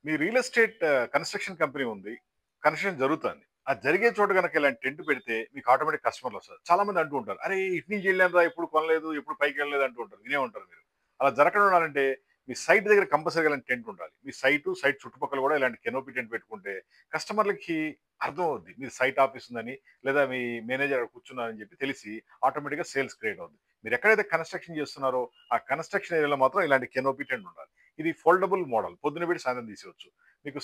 మీ real estate construction company ఉంది. Construction జరుగుతుంది. అది జరిగే చోట గనక ఇలాంటి టెంట్ పెడితే మీకు ఆటోమేటిక్ కస్టమర్‌లొస్తారు. చాలా మంది అంటూ ఉంటారు. "అరే! ఇటు నుంచి ఎళ్ళానురా ఎప్పుడు కొనలేదు, ఎప్పుడు పైకెళ్ళలేదు" అంటూ ఉంటారు. వినే ఉంటారు మీరు. అలా జరగకుండా ఉండాలంటే మీ సైట్ దగ్గర కంపల్సరీగా ఇలాంటి టెంట్ ఉండాలి. మీ సైట్ చుట్టుపక్కల కూడా ఇలాంటి కెనోపీ టెంట్ పెట్టుకుంటే కస్టమర్‌లకి అర్థమవుద్ది. మీది సైట్ ఆఫీస్ ఉందని లేదా మీ మేనేజర్ అక్కడ కూర్చున్నారని చెప్పి తెలిసి ఆటోమేటిక్‌గా సేల్స్ క్రియేట్ అవుద్ది. మీరు ఎక్కడైతే కన్‌స్ట్రక్షన్ చేస్తున్నారో ఆ కన్‌స్ట్రక్షన్ ఏరియాలో మాత్రం ఇలాంటి కెనోపీ టెంట్ ఉండాలి. ఇది ఫోల్డబుల్ మోడల్. పొద్దున పెట్టి సాయంత్రం తీసేయొచ్చు. మీకు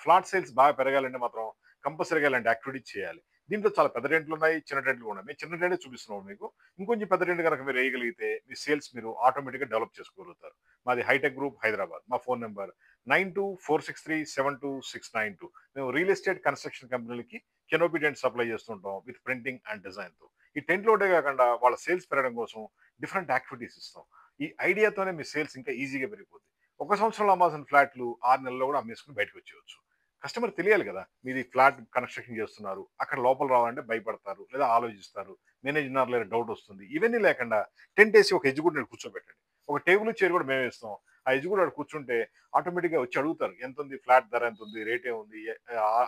ఫ్లాట్ సేల్స్ బాగా పెరగాలంటే మాత్రం కంపల్సరీగా ఇలాంటి యాక్టివిటీస్ చేయాలి. దీంట్లో చాలా పెద్ద టెంట్లున్నాయి, చిన్న టెంట్లు ఉన్నాయి. మేము చిన్న టెంటే చూపిస్తున్నాం మీకు. ఇంకొంచెం పెద్ద టెంట్ గనక మీరు ఏయగలిగితే మీ సేల్స్ మీరు ఆటోమేటిక్‌గా డెవలప్ చేసుకోగలుగుతారు. మాది హైటెక్ గ్రూప్ హైదరాబాద్. మా ఫోన్ నంబర్ 9246372692. మేము రియల్ ఎస్టేట్ కన్‌స్ట్రక్షన్ కంపెనీలకి కెనోపీ టెంట్ సప్లై చేస్తుంటాం విత్ ప్రింటింగ్ అండ్ డిజైన్‌తో. ఈ టెంట్లు ఒకటే కాకుండా వాళ్ళ సేల్స్ పెరగడం కోసం డిఫరెంట్ యాక్టివిటీస్ ఇస్తాం. ఈ ఐడియాతోనే మీ సేల్స్ ఇంకా ఈజీగా పెరిగిపోద్ది. ఒక సంవత్సరంలో అమ్మాల్సిన ఫ్లాట్లు 6 నెలల్లో కూడా అమ్మేసుకొని బయటకొచ్చేయొచ్చు. కస్టమర్ తెలియాలి కదా! మీది ఫ్లాట్ కన్‌స్ట్రక్షన్ చేస్తున్నారు. అక్కడ లోపల రావాలంటే భయపడతారు. లేదా ఆలోచిస్తారు. మేనేజ్ లేదా డౌట్ వస్తుంది. ఇవన్నీ లేకుండా టెంట్ ఏసి ఒక ఎగ్జిక్యూటివ్‌ని కూర్చోబెట్టండి. ఒక టేబుల్, చైర్ కూడా మేమే ఇస్తాం. ఆ ఎగ్జిక్యూటివ్ అక్కడ కూర్చుంటే ఆటోమేటిక్‌గా వచ్చి అడుగుతారు. ఎంతుంది? ఫ్లాట్ ధర ఎంతుంది? రేట్ ఏముంది?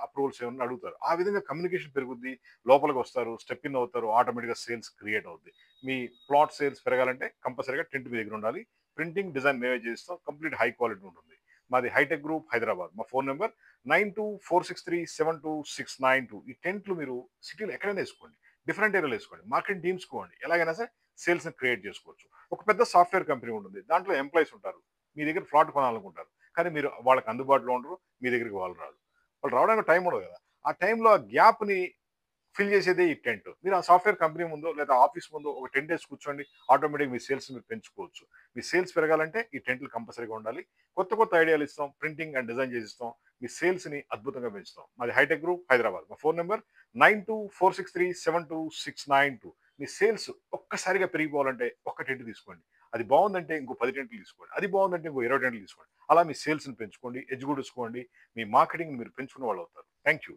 అప్రూవల్స్ ఏమన్నా అడుగుతారు. ఆ విధంగా కమ్యూనికేషన్ పెరుగుద్ది. లోపలికొస్తారు. స్టెప్ ఇన్ అవుతారు. ఆటోమేటిక్‌గా సేల్స్ క్రియేట్ అవుద్ది. మీ ప్లాట్ సేల్స్ పెరగాలంటే కంపల్సరీగా టెంట్ మీ దగ్గర ఉండాలి. ప్రింటింగ్, డిజైన్ మేమే చేయిస్తాం. కంప్లీట్ హై క్వాలిటీ ఉంటుంది. మాది హైటెక్ గ్రూప్ హైదరాబాద్. మా ఫోన్ నంబర్ 9246372692. ఈ టెంట్లు మీరు సిటీలో ఎక్కడైనా ఏసుకోండి. డిఫరెంట్ ఏరియాలో ఏసుకోండి. మార్కెటింగ్ టీమ్స్‌కి ఇవ్వండి. ఎలాగైనా సరే సేల్స్‌ని క్రియేట్ చేసుకోవచ్చు. ఒక పెద్ద సాఫ్ట్‌వేర్ కంపెనీ ఉంటుంది. దాంట్లో ఎంప్లాయీస్ ఉంటారు. మీ దగ్గర ఫ్లాట్ కొనాలనుకుంటారు. కానీ మీరు వాళ్ళకి అందుబాటులో ఉండరు. మీ దగ్గరికి వాళ్ళు రారు. వాళ్ళు రావడానికి టైం ఉండదు కదా! ఆ టైంలో ఆ గ్యాప్‌ని ఫిల్ చేసేదే ఈ టెంట్. మీరు ఆ సాఫ్ట్‌వేర్ కంపెనీ ముందో లేదా ఆఫీస్ ముందో ఒక టెంట్ ఏసి కూర్చోండి. ఆటోమేటిక్‌గా మీ సేల్స్ మీరు పెంచుకోవచ్చు. మీ సేల్స్ పెరగాలంటే ఈ టెంట్లు కంపల్సరీగా ఉండాలి. కొత్త కొత్త ఐడియాలు ఇస్తాం. ప్రింటింగ్ అండ్ డిజైన్ చేసిస్తాం. మీ సేల్స్‌ని అద్భుతంగా పెంచుతాం. మాది హైటెక్ గ్రూప్ హైదరాబాద్. మా ఫోన్ నంబర్ 9246372692. మీ సేల్స్ ఒక్కసారిగా పెరిగిపోవాలంటే ఒక్క టెంట్ తీసుకోండి. అది బావుందంటే ఇంకో 10 టెంట్లు తీసుకోండి. అది బావుందంటే ఇంకో 20 టెంట్లు తీసుకోండి. అలా మీ సేల్స్‌ని పెంచుకోండి. ఎగ్జిక్యూటివ్స్‌కోండి. మీ మార్కెటింగ్‌ని మీరు పెంచుకున్న వాళ్ళవుతారు. Thank you.